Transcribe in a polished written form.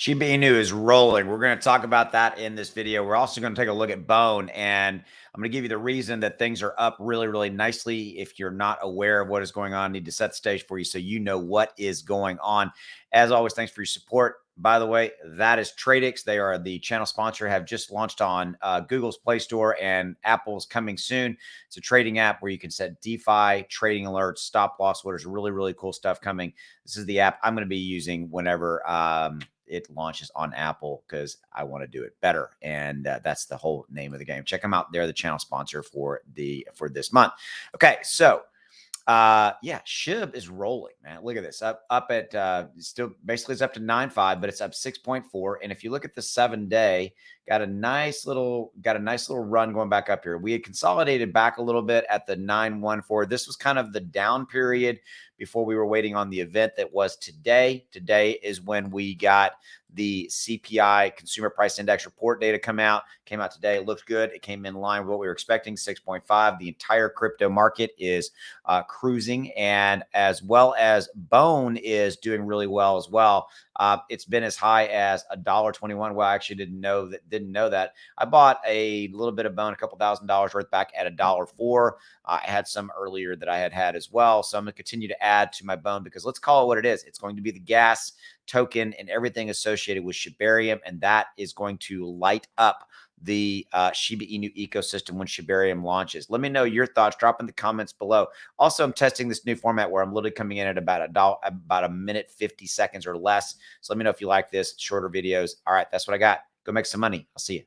Shiba Inu is rolling. We're going to talk about that in this video. We're also going to take a look at Bone, and I'm going to give you the reason that things are up really, really nicely. If you're not aware of what is going on, I need to set the stage for you so you know what is going on. As always, thanks for your support. By the way, that is TradeX. They are the channel sponsor, have just launched on Google's Play Store, and Apple's coming soon. It's a trading app where you can set DeFi, trading alerts, stop loss orders, really, really cool stuff coming. This is the app I'm going to be using whenever it launches on Apple because I want to do it better. And that's the whole name of the game. Check them out. They're the channel sponsor for this month. Okay, so yeah, SHIB is rolling, man. Look at this. Up at still basically it's up to 9.5, but it's up 6.4. And if you look at the 7-day, got a nice little run going back up here. We had consolidated back a little bit at the 914. This was kind of the down period before we were waiting on the event that was today. Today is when we got the CPI Consumer Price Index report data came out today. It looked good. It came in line with what we were expecting, 6.5. The entire crypto market is cruising, and as well as Bone is doing really well as well. It's been as high as $1.21. Well, I actually didn't know that. I bought a little bit of Bone, a couple $1,000 worth back at $1.04. I had some earlier that I had as well. So I'm going to continue to add to my Bone because let's call it what it is. It's going to be the gas token and everything associated with Shibarium, and that is going to light up the Shiba Inu ecosystem when Shibarium launches. Let me know your thoughts. Drop in the comments below. Also, I'm testing this new format where I'm literally coming in at about a minute 50 seconds or less. So let me know if you like this, shorter videos. All right, that's what I got. Go make some money. I'll see you.